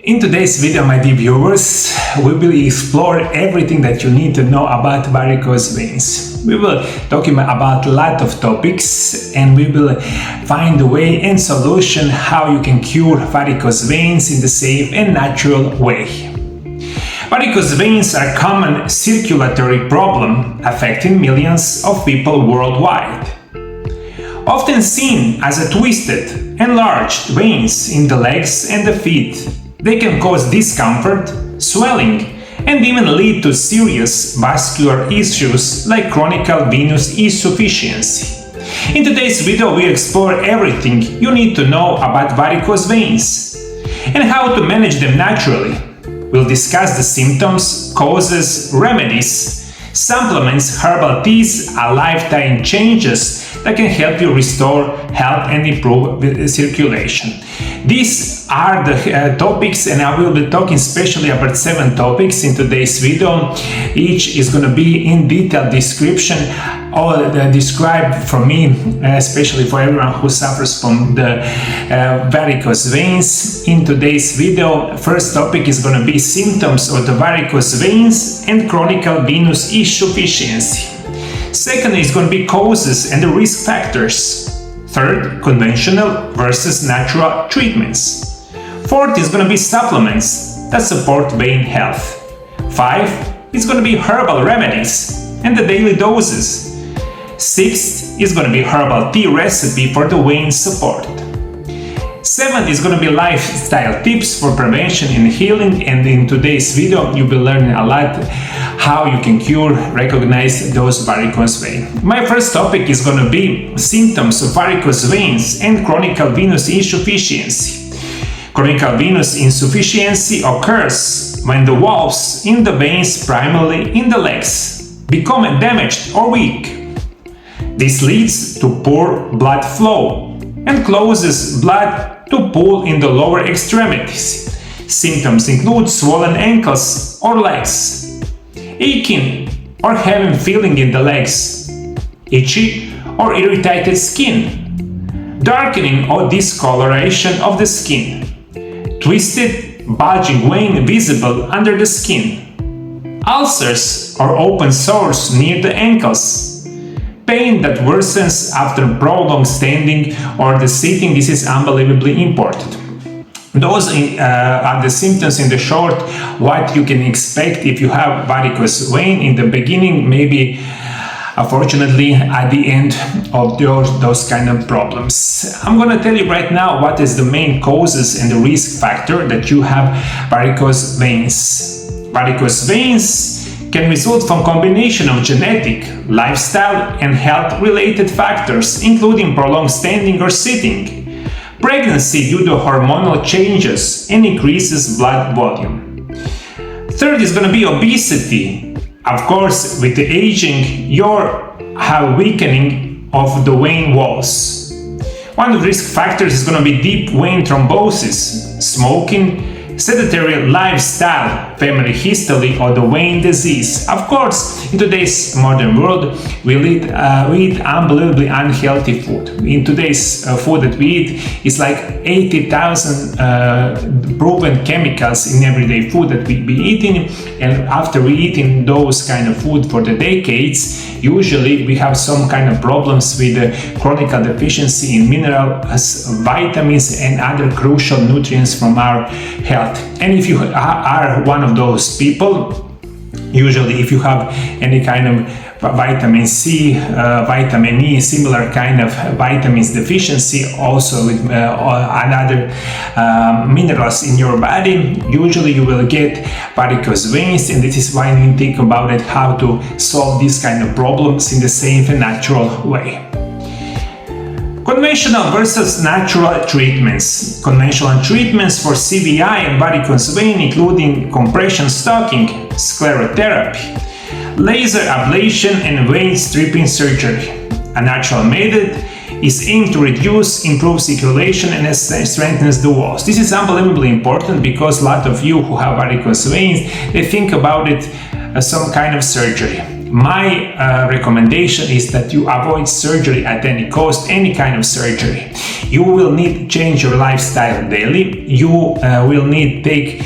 In today's video, my dear viewers, we will explore everything that you need to know about varicose veins. We will talk about a lot of topics and we will find a way and solution how you can cure varicose veins in the safe and natural way. Varicose veins are a common circulatory problem affecting millions of people worldwide. Often seen as a twisted, enlarged veins in the legs and the feet, they can cause discomfort, swelling, and even lead to serious vascular issues like chronic venous insufficiency. In today's video, we explore everything you need to know about varicose veins and how to manage them naturally. We'll discuss the symptoms, causes, remedies, supplements, herbal teas, and lifetime changes that can help you restore health and improve circulation. These are the topics, and I will be talking especially about 7 topics in today's video. Each is going to be in detailed description, all described for me, especially for everyone who suffers from the varicose veins. In today's video, first topic is going to be symptoms of the varicose veins and chronic venous insufficiency. Second is going to be causes and the risk factors. Third, conventional versus natural treatments. Fourth is going to be supplements that support vein health. 5 is going to be herbal remedies and the daily doses. 6th is going to be herbal tea recipe for the vein support. 7th is going to be lifestyle tips for prevention and healing, and in today's video you will learn a lot how you can recognize those varicose veins. My first topic is going to be symptoms of varicose veins and chronic venous insufficiency. Chronic venous insufficiency occurs when the valves in the veins, primarily in the legs, become damaged or weak. This leads to poor blood flow and causes blood to pool in the lower extremities. Symptoms include swollen ankles or legs, aching or having feeling in the legs, itchy or irritated skin, darkening or discoloration of the skin, twisted, bulging vein visible under the skin, ulcers or open sores near the ankles, pain that worsens after prolonged standing or the sitting. This is unbelievably important. Those are the symptoms in the short, what you can expect if you have varicose vein in the beginning, maybe unfortunately at the end of those kind of problems. I'm going to tell you right now what is the main causes and the risk factor that you have varicose veins. Varicose veins can result from combination of genetic, lifestyle, and health-related factors, including prolonged standing or sitting, pregnancy due to hormonal changes, and increases blood volume. Third is going to be obesity. Of course, with the aging, you have weakening of the vein walls. One of the risk factors is going to be deep vein thrombosis, smoking, sedentary lifestyle, family history, or the vein disease. Of course, in today's modern world, we eat unbelievably unhealthy food. In today's food that we eat is like 80,000 proven chemicals in everyday food that we be eating, and after we eating those kind of food for the decades, usually we have some kind of problems with chronic deficiency in minerals, vitamins, and other crucial nutrients from our health. And if you are one of those people, usually if you have any kind of vitamin C, vitamin E, similar kind of vitamins deficiency, also with another minerals in your body, usually you will get varicose veins, and this is why we think about it, how to solve these kind of problems in the safe and natural way. Conventional versus natural treatments. Conventional treatments for CVI and varicose vein including compression stocking, sclerotherapy, laser ablation, and vein stripping surgery. A natural method is aimed to reduce, improve circulation, and strengthens the walls. This is unbelievably important because a lot of you who have varicose veins, they think about it as some kind of surgery. my recommendation is that you avoid surgery at any cost, any kind of surgery. You will need to change your lifestyle daily. You will need to take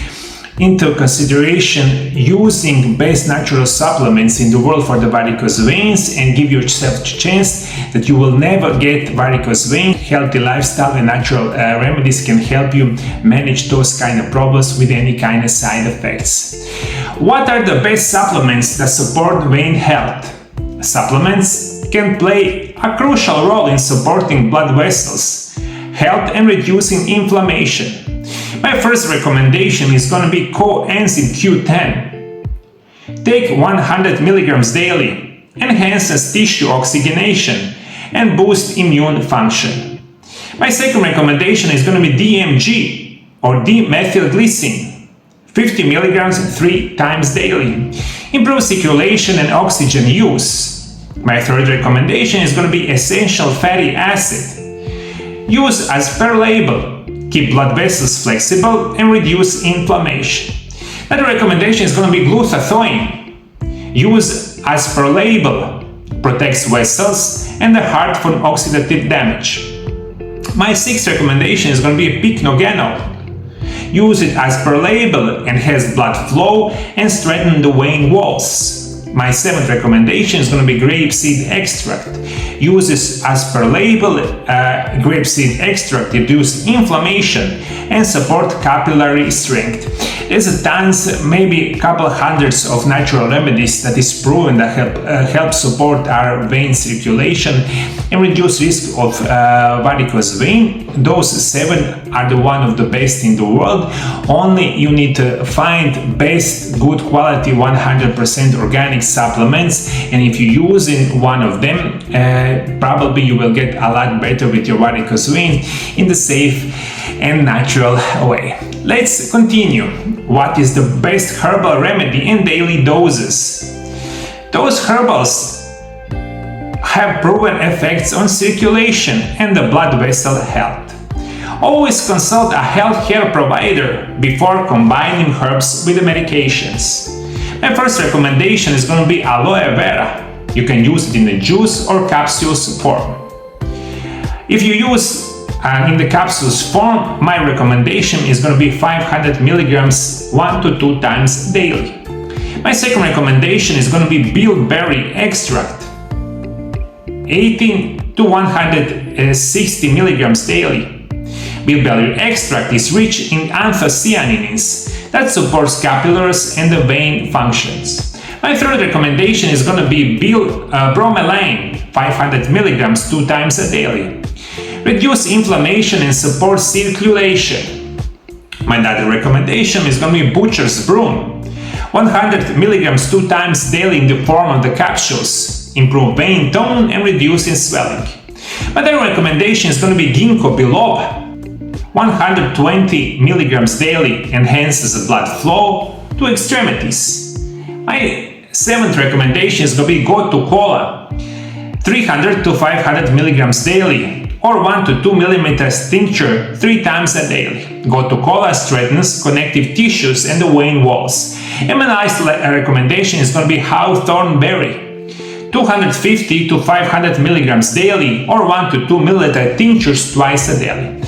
into consideration using best natural supplements in the world for the varicose veins, and give yourself a chance that you will never get varicose veins. Healthy lifestyle and natural remedies can help you manage those kind of problems with any kind of side effects. What are the best supplements that support vein health? Supplements can play a crucial role in supporting blood vessels health and reducing inflammation. My first recommendation is going to be coenzyme Q10. Take 100 mg daily, enhances tissue oxygenation and boosts immune function. My second recommendation is going to be DMG or dimethylglycine, 50 mg 3 times daily. Improve circulation and oxygen use. My third recommendation is going to be essential fatty acid. Use as per label. Keep blood vessels flexible and reduce inflammation. Another recommendation is going to be glutathione. Use as per label. Protects vessels and the heart from oxidative damage. My sixth recommendation is going to be pycnogenol. Use it as per label, enhance blood flow and strengthen the vein walls. My seventh recommendation is going to be grapeseed extract. Use this as per label. Grapeseed extract reduces inflammation and support capillary strength. There's tons, maybe a couple hundreds of natural remedies that is proven that help support our vein circulation and reduce risk of varicose vein. Those 7 are the one of the best in the world. Only you need to find best, good quality, 100% organic supplements, and if you use in one of them, probably you will get a lot better with your varicose vein in the safe and natural way. Let's continue. What is the best herbal remedy in daily doses? Those herbals have proven effects on circulation and the blood vessel health. Always consult a healthcare provider before combining herbs with the medications. My first recommendation is going to be aloe vera. You can use it in the juice or capsules form. If you use in the capsules form, my recommendation is going to be 500 mg 1 to 2 times daily. My second recommendation is going to be bilberry extract, 18 to 160 mg daily. Bilberry extract is rich in anthocyanins that supports capillaries and the vein functions. My third recommendation is going to be bromelain, 500 mg 2 times daily. Reduce inflammation and support circulation. My other recommendation is going to be butcher's broom, 100 mg 2 times daily in the form of the capsules. Improve vein tone and reducing swelling. My other recommendation is going to be ginkgo biloba, 120 mg daily, enhances blood flow to extremities. My seventh recommendation is going to be gotu kola, 300 to 500 mg daily, or 1 to 2 mm tincture 3 times daily. Gotu kola strengthens connective tissues and the vein walls. And my last recommendation is going to be hawthorn berry, 250 to 500 mg daily, or 1 to 2 ml tinctures twice daily.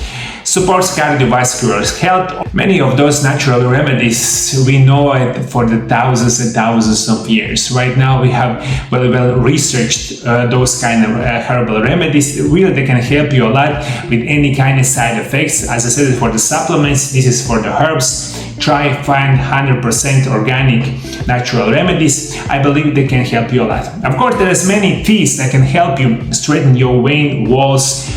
Supports cardiovascular health. Many of those natural remedies, we know it for the thousands and thousands of years. Right now we have well researched those kind of herbal remedies. Really, they can help you a lot with any kind of side effects. As I said, for the supplements, this is for the herbs. Try find 100% organic natural remedies. I believe they can help you a lot. Of course, there's many teas that can help you straighten your vein walls,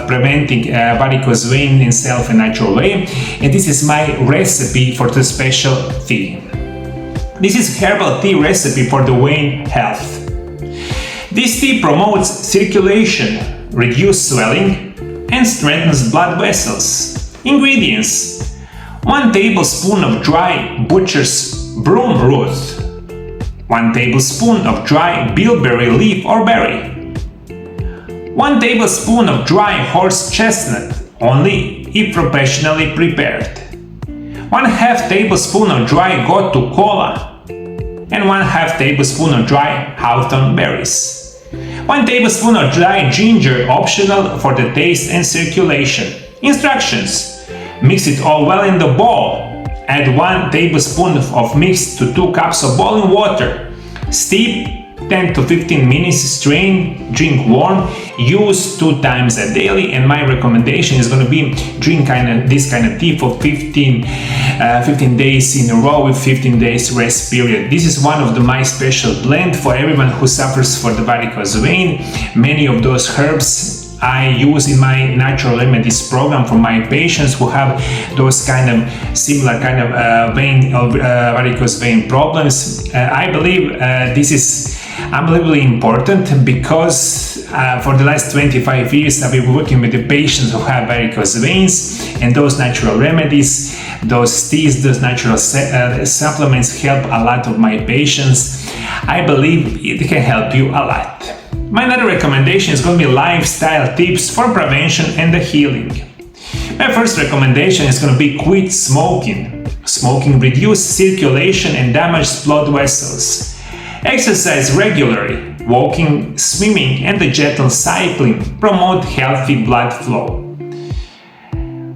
preventing varicose vein in self and natural way. And this is my recipe for the special tea. This is herbal tea recipe for the vein health. This tea promotes circulation, reduces swelling, and strengthens blood vessels. Ingredients: 1 tablespoon of dry butcher's broom root, 1 tablespoon of dry bilberry leaf or berry, 1 tablespoon of dry horse chestnut, only if professionally prepared, 1/2 tablespoon of dry gotu kola, and 1/2 tablespoon of dry hawthorn berries. 1 tablespoon of dry ginger, optional for the taste and circulation. Instructions: mix it all well in the bowl. Add 1 tablespoon of mix to 2 cups of boiling water. Steep 10 to 15 minutes, strain, drink warm, use 2 times a daily, and my recommendation is going to be drink this kind of tea for 15 days in a row with 15 days rest period. This is one of my special blend for everyone who suffers for the varicose vein. Many of those herbs I use in my natural remedies program for my patients who have those kind of similar kind of varicose vein problems. I believe this is unbelievably important because for the last 25 years I've been working with the patients who have varicose veins, and those natural remedies, those teas, those natural supplements help a lot of my patients. I believe it can help you a lot. My another recommendation is going to be lifestyle tips for prevention and the healing. My first recommendation is going to be quit smoking. Smoking reduces circulation and damages blood vessels. Exercise regularly. Walking, swimming, and the gentle cycling promote healthy blood flow.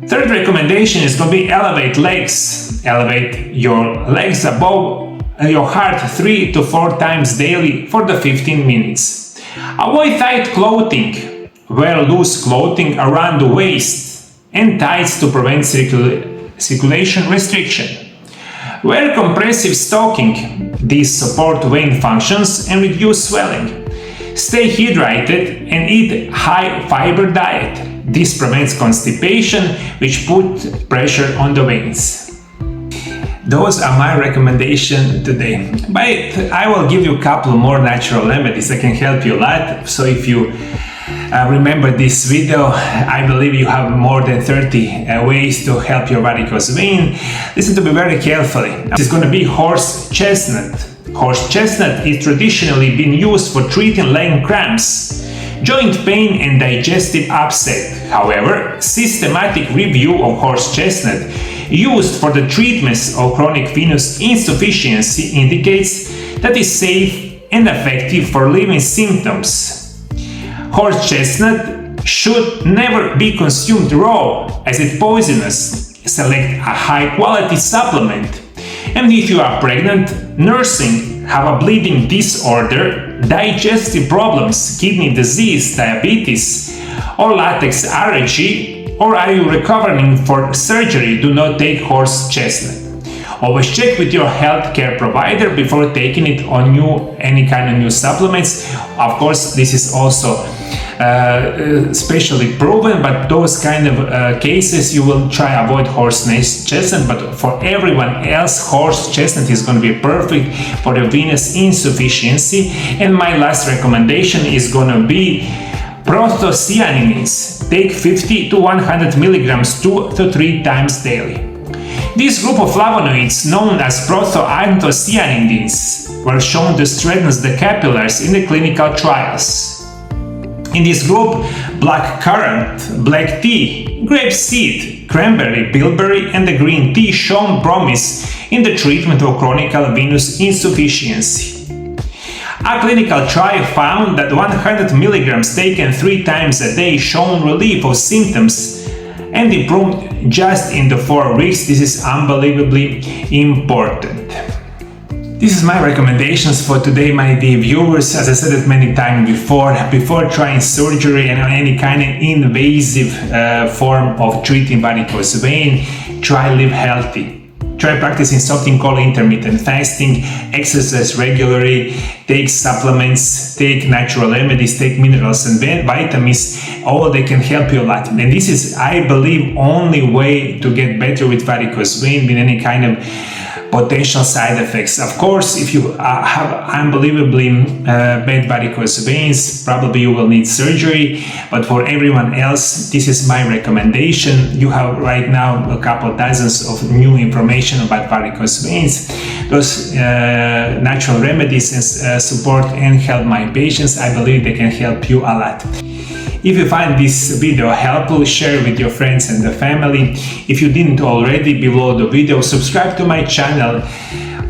Third recommendation is going to be elevate legs. Elevate your legs above your heart 3 to 4 times daily for the 15 minutes. Avoid tight clothing. Wear loose clothing around the waist and tights to prevent circulation restriction. Wear compressive stocking. These support vein functions and reduce swelling. Stay hydrated and eat high fiber diet. This prevents constipation, which put pressure on the veins. Those are my recommendations today, but I will give you a couple more natural remedies that can help you a lot. So if you remember this video, I believe you have more than 30 ways to help your varicose vein. Listen to me very carefully. This is going to be horse chestnut. Horse chestnut is traditionally been used for treating leg cramps, joint pain, and digestive upset. However, systematic review of horse chestnut used for the treatment of chronic venous insufficiency indicates that it is safe and effective for relieving symptoms. Horse chestnut should never be consumed raw as it is poisonous. Select a high-quality supplement. And if you are pregnant, nursing, have a bleeding disorder, digestive problems, kidney disease, diabetes, or latex allergy, or are you recovering for surgery, do not take horse chestnut. Always check with your healthcare provider before taking it on any kind of new supplements. Of course, this is also specially proven, but those kind of cases you will try avoid horse chestnut, but for everyone else horse chestnut is going to be perfect for the venous insufficiency. And my last recommendation is going to be prothocyanins. Take 50 to 100 milligrams 2 to 3 times daily. This group of flavonoids, known as prothocyanidins, were shown to strengthen the capillaries in the clinical trials. In this group, black currant, black tea, grapeseed, cranberry, bilberry, and the green tea shown promise in the treatment of chronic venous insufficiency. A clinical trial found that 100 milligrams taken 3 times a day shown relief of symptoms and improved just in the 4 weeks. This is unbelievably important. This is my recommendations for today, my dear viewers. As I said it many times before trying surgery and any kind of invasive form of treating varicose vein, try live healthy. Try practicing something called intermittent fasting, exercise regularly, take supplements, take natural remedies, take minerals and vitamins. All they can help you a lot. And this is, I believe, only way to get better with varicose vein with any kind of potential side effects. Of course, if you have unbelievably bad varicose veins, probably you will need surgery, but for everyone else, this is my recommendation. You have right now a couple dozens of new information about varicose veins. Those natural remedies and support and help my patients. I believe they can help you a lot. If you find this video helpful, share with your friends and the family. If you didn't already, below the video, subscribe to my channel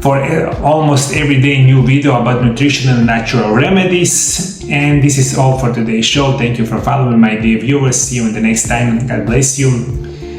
for almost every day new video about nutrition and natural remedies. And this is all for today's show. Thank you for following, my dear viewers. See you in the next time. God bless you.